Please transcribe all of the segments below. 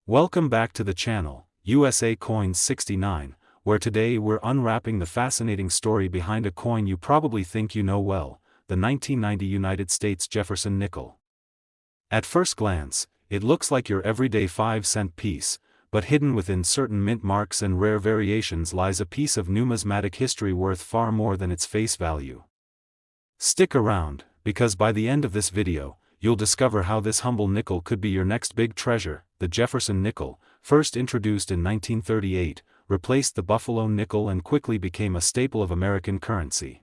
Welcome back to the channel, USA Coins 69, where today we're unwrapping the fascinating story behind a coin you probably think you know well, the 1990 United States Jefferson nickel. At first glance, it looks like your everyday 5-cent piece, but hidden within certain mint marks and rare variations lies a piece of numismatic history worth far more than its face value. Stick around, because by the end of this video, you'll discover how this humble nickel could be your next big treasure. The Jefferson nickel, first introduced in 1938, replaced the Buffalo nickel and quickly became a staple of American currency.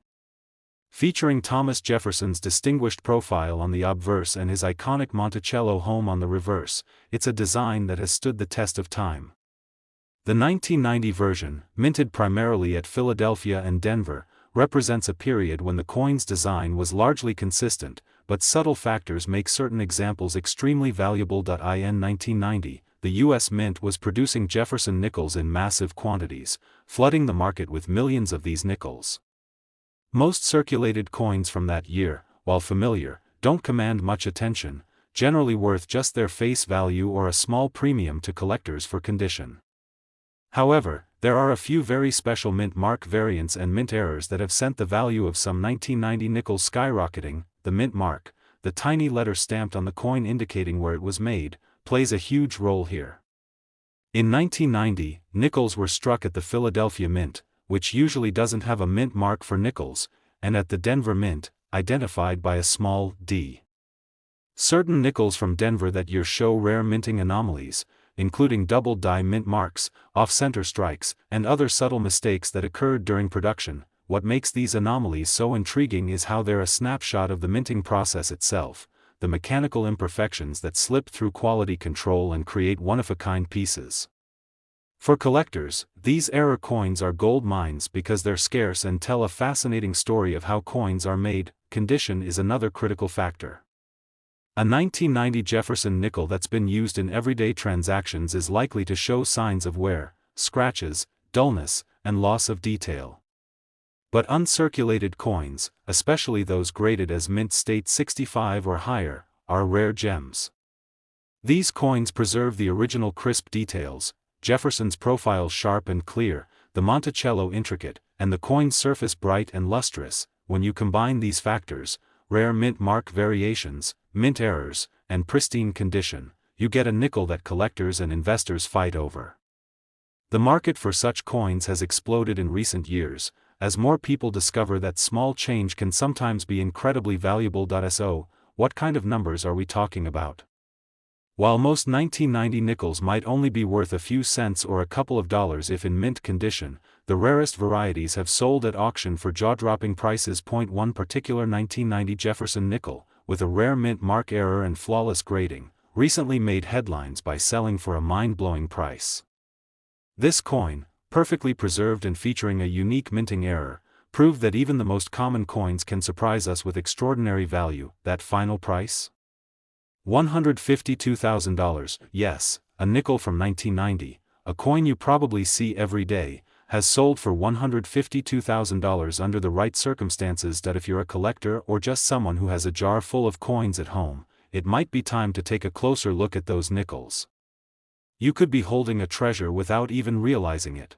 Featuring Thomas Jefferson's distinguished profile on the obverse and his iconic Monticello home on the reverse, it's a design that has stood the test of time. The 1990 version, minted primarily at Philadelphia and Denver, represents a period when the coin's design was largely consistent, but subtle factors make certain examples extremely valuable. In 1990, the U.S. Mint was producing Jefferson nickels in massive quantities, flooding the market with millions of these nickels. Most circulated coins from that year, while familiar, don't command much attention, generally worth just their face value or a small premium to collectors for condition. However, there are a few very special mint mark variants and mint errors that have sent the value of some 1990 nickels skyrocketing. The mint mark, the tiny letter stamped on the coin indicating where it was made, plays a huge role here. In 1990, nickels were struck at the Philadelphia Mint, which usually doesn't have a mint mark for nickels, and at the Denver Mint, identified by a small d. Certain nickels from Denver that year show rare minting anomalies, including double die mint marks, off-center strikes, and other subtle mistakes that occurred during production. What makes these anomalies so intriguing is how they're a snapshot of the minting process itself, the mechanical imperfections that slip through quality control and create one-of-a-kind pieces. For collectors, these error coins are gold mines because they're scarce and tell a fascinating story of how coins are made. Condition is another critical factor. A 1990 Jefferson nickel that's been used in everyday transactions is likely to show signs of wear, scratches, dullness, and loss of detail. But uncirculated coins, especially those graded as mint state 65 or higher, are rare gems. These coins preserve the original crisp details, Jefferson's profile sharp and clear, the Monticello intricate, and the coin's surface bright and lustrous. When you combine these factors, rare mint mark variations, mint errors, and pristine condition, you get a nickel that collectors and investors fight over. The market for such coins has exploded in recent years, as more people discover that small change can sometimes be incredibly valuable. So, what kind of numbers are we talking about? While most 1990 nickels might only be worth a few cents or a couple of dollars if in mint condition, the rarest varieties have sold at auction for jaw-dropping prices. One particular 1990 Jefferson nickel, with a rare mint mark error and flawless grading, recently made headlines by selling for a mind-blowing price. This coin, perfectly preserved and featuring a unique minting error, proved that even the most common coins can surprise us with extraordinary value. That final price? $152,000. Yes, a nickel from 1990, a coin you probably see every day, has sold for $152,000 under the right circumstances. If you're a collector or just someone who has a jar full of coins at home, it might be time to take a closer look at those nickels. You could be holding a treasure without even realizing it.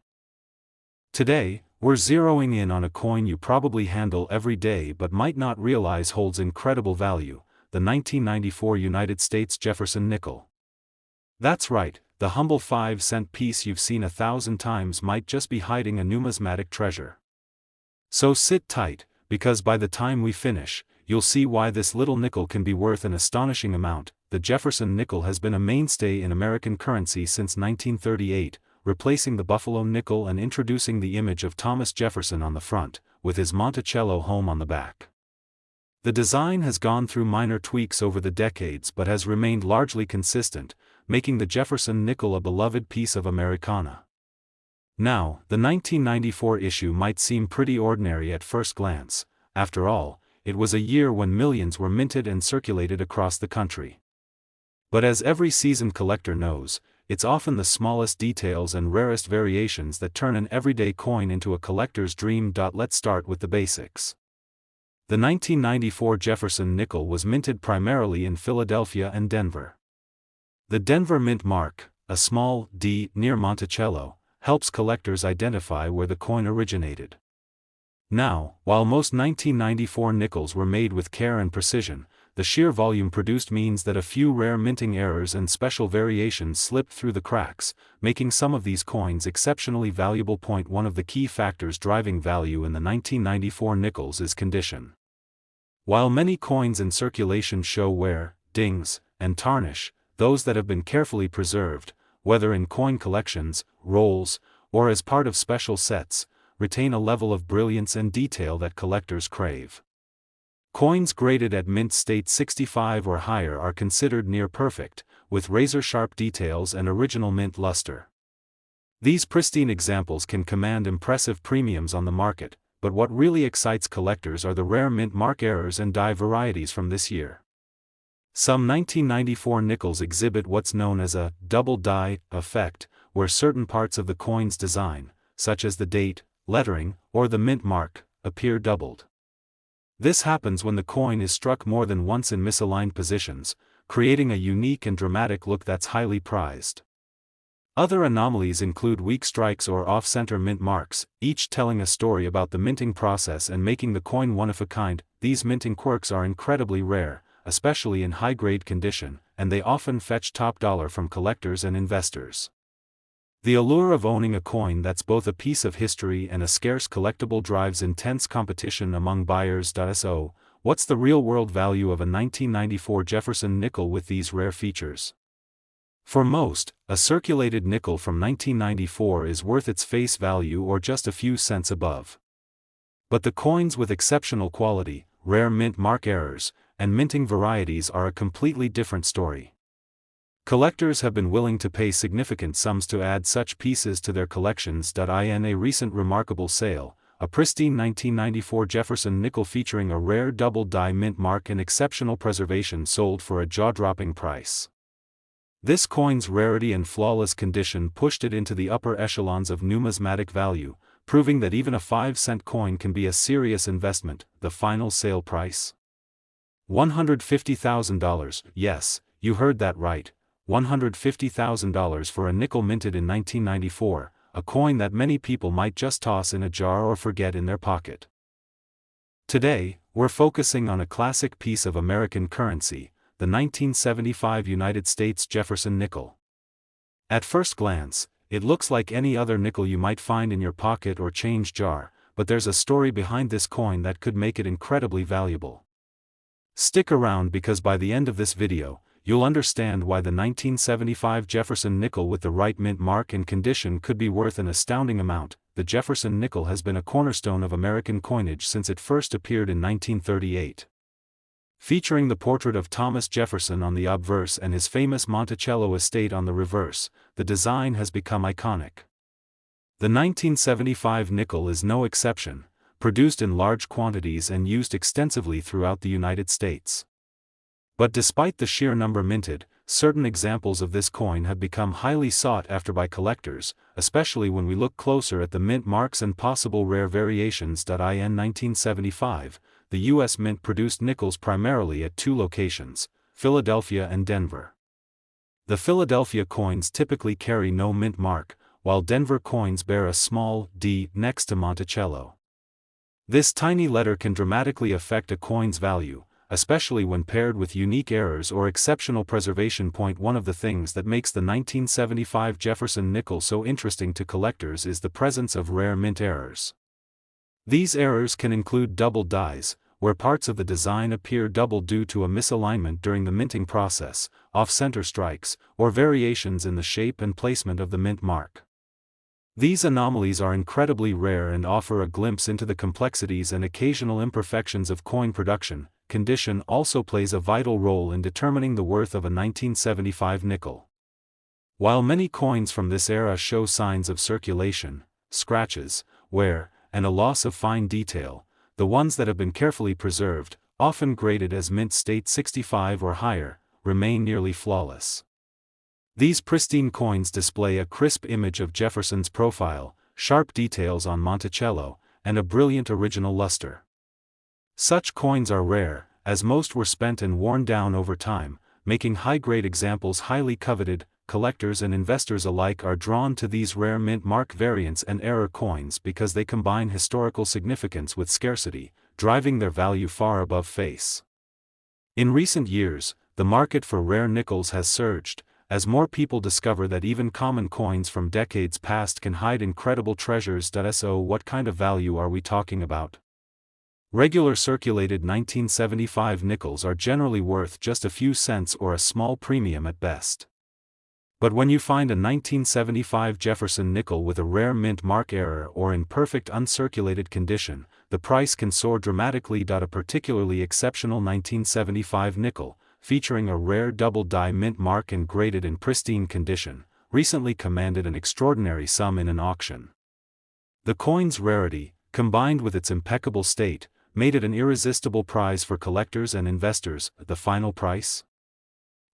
Today, we're zeroing in on a coin you probably handle every day but might not realize holds incredible value, the 1994 United States Jefferson nickel. That's right, the humble 5-cent piece you've seen 1,000 times might just be hiding a numismatic treasure. So sit tight, because by the time we finish, you'll see why this little nickel can be worth an astonishing amount. The Jefferson nickel has been a mainstay in American currency since 1938, replacing the Buffalo nickel and introducing the image of Thomas Jefferson on the front, with his Monticello home on the back. The design has gone through minor tweaks over the decades but has remained largely consistent, making the Jefferson nickel a beloved piece of Americana. Now, the 1994 issue might seem pretty ordinary at first glance. After all, it was a year when millions were minted and circulated across the country. But as every seasoned collector knows, it's often the smallest details and rarest variations that turn an everyday coin into a collector's dream. Let's start with the basics. The 1994 Jefferson nickel was minted primarily in Philadelphia and Denver. The Denver mint mark, a small d near Monticello, helps collectors identify where the coin originated. Now, while most 1994 nickels were made with care and precision, the sheer volume produced means that a few rare minting errors and special variations slipped through the cracks, making some of these coins exceptionally valuable. One of the key factors driving value in the 1994 nickels is condition. While many coins in circulation show wear, dings, and tarnish, those that have been carefully preserved, whether in coin collections, rolls, or as part of special sets, retain a level of brilliance and detail that collectors crave. Coins graded at mint state 65 or higher are considered near perfect, with razor-sharp details and original mint luster. These pristine examples can command impressive premiums on the market, but what really excites collectors are the rare mint mark errors and die varieties from this year. Some 1994 nickels exhibit what's known as a double die effect, where certain parts of the coin's design, such as the date, lettering, or the mint mark, appear doubled. This happens when the coin is struck more than once in misaligned positions, creating a unique and dramatic look that's highly prized. Other anomalies include weak strikes or off-center mint marks, each telling a story about the minting process and making the coin one of a kind. These minting quirks are incredibly rare, especially in high-grade condition, and they often fetch top dollar from collectors and investors. The allure of owning a coin that's both a piece of history and a scarce collectible drives intense competition among buyers. So, what's the real-world value of a 1994 Jefferson nickel with these rare features? For most, a circulated nickel from 1994 is worth its face value or just a few cents above. But the coins with exceptional quality, rare mint mark errors, and minting varieties are a completely different story. Collectors have been willing to pay significant sums to add such pieces to their collections. In a recent remarkable sale, a pristine 1994 Jefferson nickel featuring a rare double die mint mark and exceptional preservation sold for a jaw-dropping price. This coin's rarity and flawless condition pushed it into the upper echelons of numismatic value, proving that even a 5-cent coin can be a serious investment. The final sale price? $150,000. Yes, you heard that right. $150,000 for a nickel minted in 1994, a coin that many people might just toss in a jar or forget in their pocket. Today, we're focusing on a classic piece of American currency, the 1975 United States Jefferson nickel. At first glance, it looks like any other nickel you might find in your pocket or change jar, but there's a story behind this coin that could make it incredibly valuable. Stick around because by the end of this video, you'll understand why the 1975 Jefferson nickel with the right mint mark and condition could be worth an astounding amount. The Jefferson nickel has been a cornerstone of American coinage since it first appeared in 1938. Featuring the portrait of Thomas Jefferson on the obverse and his famous Monticello estate on the reverse, the design has become iconic. The 1975 nickel is no exception, produced in large quantities and used extensively throughout the United States. But despite the sheer number minted, certain examples of this coin have become highly sought after by collectors, especially when we look closer at the mint marks and possible rare variations. In 1975, the U.S. Mint produced nickels primarily at two locations, Philadelphia and Denver. The Philadelphia coins typically carry no mint mark, while Denver coins bear a small D next to Monticello. This tiny letter can dramatically affect a coin's value, especially when paired with unique errors or exceptional preservation. One of the things that makes the 1975 Jefferson nickel so interesting to collectors is the presence of rare mint errors. These errors can include double dies, where parts of the design appear double due to a misalignment during the minting process, off-center strikes, or variations in the shape and placement of the mint mark. These anomalies are incredibly rare and offer a glimpse into the complexities and occasional imperfections of coin production. Condition also plays a vital role in determining the worth of a 1975 nickel. While many coins from this era show signs of circulation, scratches, wear, and a loss of fine detail, the ones that have been carefully preserved, often graded as mint state 65 or higher, remain nearly flawless. These pristine coins display a crisp image of Jefferson's profile, sharp details on Monticello, and a brilliant original luster. Such coins are rare, as most were spent and worn down over time, making high-grade examples highly coveted. collectors and investors alike are drawn to these rare mint mark variants and error coins because they combine historical significance with scarcity, driving their value far above face. In recent years, the market for rare nickels has surged, as more people discover that even common coins from decades past can hide incredible treasures. So what kind of value are we talking about? Regular circulated 1975 nickels are generally worth just a few cents or a small premium at best. But when you find a 1975 Jefferson nickel with a rare mint mark error or in perfect uncirculated condition, the price can soar dramatically. A particularly exceptional 1975 nickel, featuring a rare double die mint mark and graded in pristine condition, recently commanded an extraordinary sum in an auction. The coin's rarity, combined with its impeccable state, made it an irresistible prize for collectors and investors. The final price?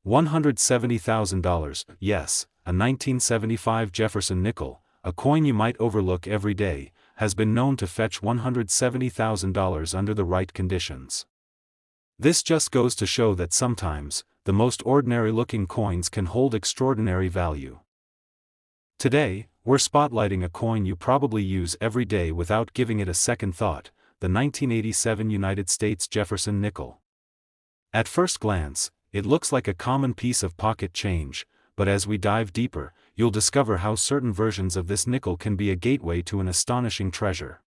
$170,000. Yes, a 1975 Jefferson nickel, a coin you might overlook every day, has been known to fetch $170,000 under the right conditions. This just goes to show that sometimes, the most ordinary-looking coins can hold extraordinary value. Today, we're spotlighting a coin you probably use every day without giving it a second thought, the 1987 United States Jefferson nickel. At first glance, it looks like a common piece of pocket change, but as we dive deeper, you'll discover how certain versions of this nickel can be a gateway to an astonishing treasure.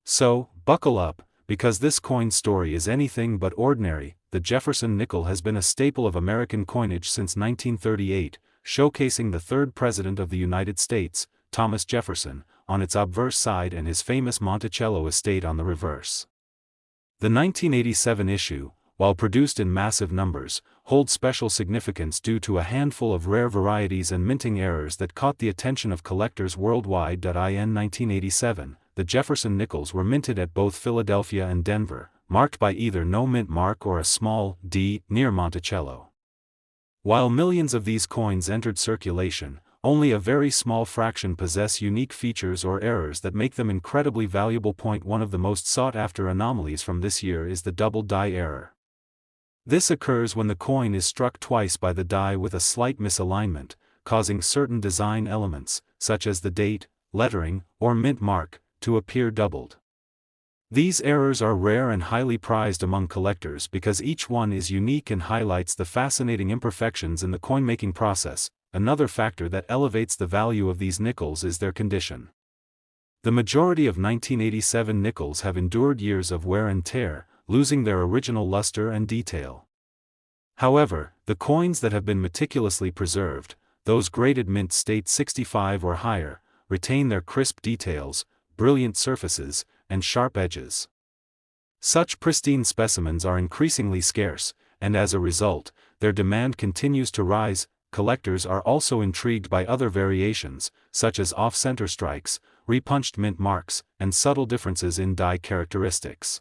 So, buckle up, because this coin story is anything but ordinary. The Jefferson nickel has been a staple of American coinage since 1938, showcasing the third president of the United States, Thomas Jefferson, on its obverse side and his famous Monticello estate on the reverse. The 1987 issue, while produced in massive numbers, holds special significance due to a handful of rare varieties and minting errors that caught the attention of collectors worldwide. In 1987, the Jefferson nickels were minted at both Philadelphia and Denver, marked by either no mint mark or a small D near Monticello. While millions of these coins entered circulation, only a very small fraction possess unique features or errors that make them incredibly valuable. One of the most sought-after anomalies from this year is the double die error. This occurs when the coin is struck twice by the die with a slight misalignment, causing certain design elements, such as the date, lettering, or mint mark, to appear doubled. These errors are rare and highly prized among collectors because each one is unique and highlights the fascinating imperfections in the coin-making process. Another factor that elevates the value of these nickels is their condition. The majority of 1987 nickels have endured years of wear and tear, losing their original luster and detail. However, the coins that have been meticulously preserved, those graded mint state 65 or higher, retain their crisp details, brilliant surfaces, and sharp edges. Such pristine specimens are increasingly scarce, and as a result, their demand continues to rise. Collectors are also intrigued by other variations, such as off-center strikes, repunched mint marks, and subtle differences in die characteristics.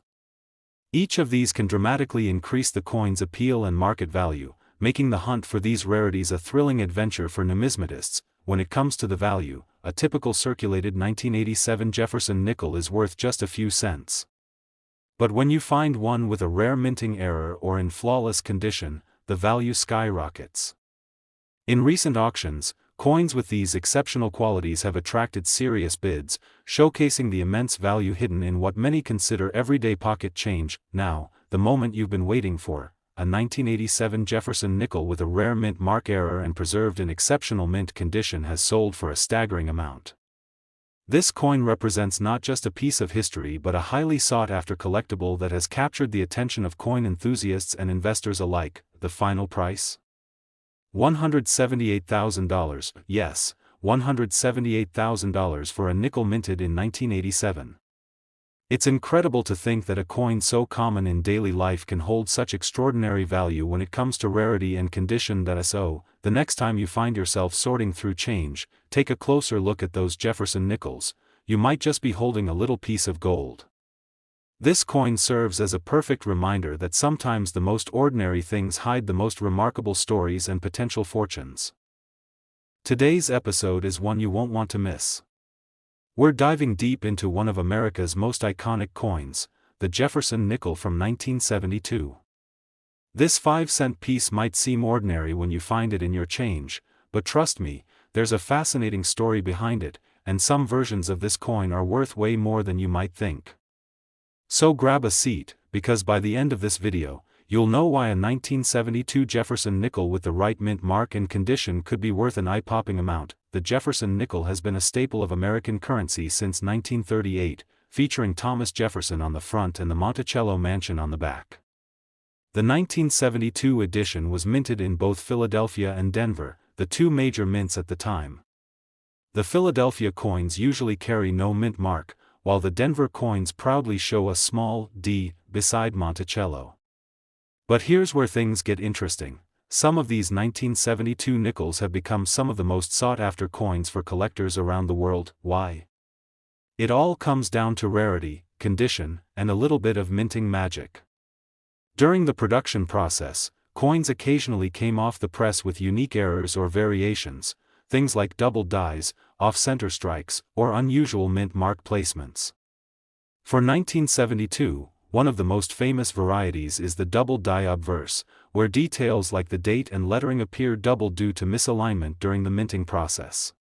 Each of these can dramatically increase the coin's appeal and market value, making the hunt for these rarities a thrilling adventure for numismatists. When it comes to the value, a typical circulated 1987 Jefferson nickel is worth just a few cents. But when you find one with a rare minting error or in flawless condition, the value skyrockets. In recent auctions, coins with these exceptional qualities have attracted serious bids, showcasing the immense value hidden in what many consider everyday pocket change. Now, the moment you've been waiting for, a 1987 Jefferson nickel with a rare mint mark error and preserved in exceptional mint condition has sold for a staggering amount. This coin represents not just a piece of history but a highly sought-after collectible that has captured the attention of coin enthusiasts and investors alike. The final price? $178,000. Yes, $178,000 for a nickel minted in 1987. It's incredible to think that a coin so common in daily life can hold such extraordinary value when it comes to rarity and condition. So, the next time you find yourself sorting through change, take a closer look at those Jefferson nickels. You might just be holding a little piece of gold. This coin serves as a perfect reminder that sometimes the most ordinary things hide the most remarkable stories and potential fortunes. Today's episode is one you won't want to miss. We're diving deep into one of America's most iconic coins, the Jefferson nickel from 1972. This 5-cent piece might seem ordinary when you find it in your change, but trust me, there's a fascinating story behind it, and some versions of this coin are worth way more than you might think. So grab a seat, because by the end of this video, you'll know why a 1972 Jefferson nickel with the right mint mark and condition could be worth an eye-popping amount. The Jefferson nickel has been a staple of American currency since 1938, featuring Thomas Jefferson on the front and the Monticello mansion on the back. The 1972 edition was minted in both Philadelphia and Denver, the two major mints at the time. The Philadelphia coins usually carry no mint mark, while the Denver coins proudly show a small D beside Monticello. But here's where things get interesting. Some of these 1972 nickels have become some of the most sought-after coins for collectors around the world. Why? It all comes down to rarity, condition, and a little bit of minting magic. During the production process, coins occasionally came off the press with unique errors or variations, things like double dies, off-center strikes, or unusual mint mark placements. For 1972, one of the most famous varieties is the double die obverse, where details like the date and lettering appear double due to misalignment during the minting process.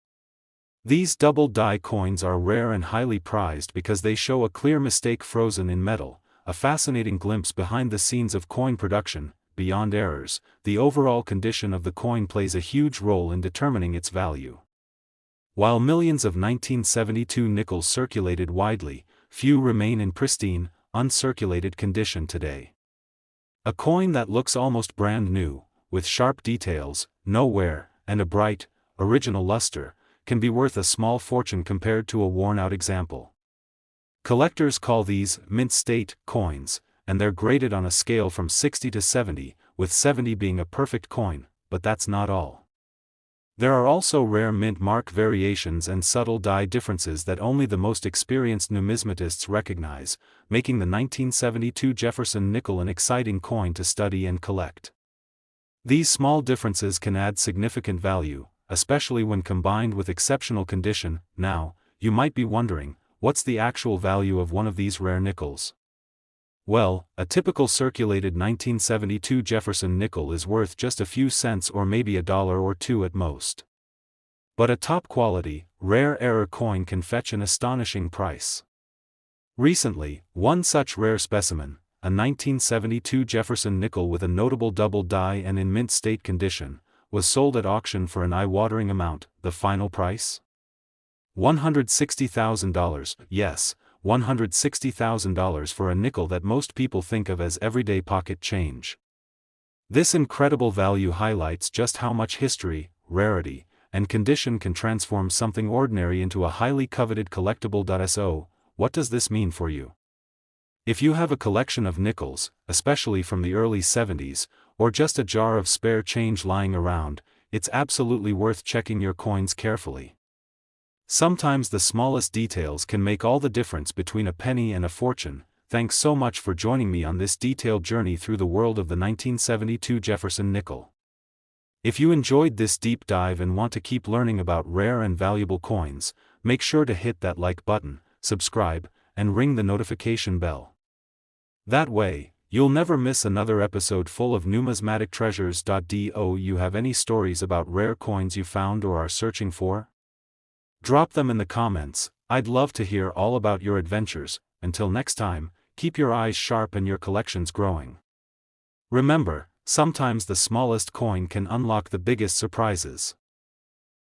These double die coins are rare and highly prized because they show a clear mistake frozen in metal, a fascinating glimpse behind the scenes of coin production. Beyond errors, the overall condition of the coin plays a huge role in determining its value. While millions of 1972 nickels circulated widely, few remain in pristine, uncirculated condition today. A coin that looks almost brand new, with sharp details, no wear, and a bright, original luster, can be worth a small fortune compared to a worn-out example. Collectors call these mint state coins, and they're graded on a scale from 60 to 70, with 70 being a perfect coin, but that's not all. There are also rare mint mark variations and subtle die differences that only the most experienced numismatists recognize, making the 1972 Jefferson nickel an exciting coin to study and collect. These small differences can add significant value, especially when combined with exceptional condition. Now, you might be wondering, what's the actual value of one of these rare nickels? Well, a typical circulated 1972 Jefferson nickel is worth just a few cents or maybe $1 or $2 at most. But a top-quality, rare error coin can fetch an astonishing price. Recently, one such rare specimen, a 1972 Jefferson nickel with a notable double die and in mint state condition, was sold at auction for an eye-watering amount. The final price? $160,000, yes, $160,000 for a nickel that most people think of as everyday pocket change. This incredible value highlights just how much history, rarity, and condition can transform something ordinary into a highly coveted collectible. So, what does this mean for you? If you have a collection of nickels, especially from the early 70s, or just a jar of spare change lying around, it's absolutely worth checking your coins carefully. Sometimes the smallest details can make all the difference between a penny and a fortune. Thanks so much for joining me on this detailed journey through the world of the 1972 Jefferson nickel. If you enjoyed this deep dive and want to keep learning about rare and valuable coins, make sure to hit that like button, subscribe, and ring the notification bell. That way, you'll never miss another episode full of numismatic treasures. Do you have any stories about rare coins you found or are searching for? Drop them in the comments. I'd love to hear all about your adventures. Until next time, keep your eyes sharp and your collections growing. Remember, sometimes the smallest coin can unlock the biggest surprises.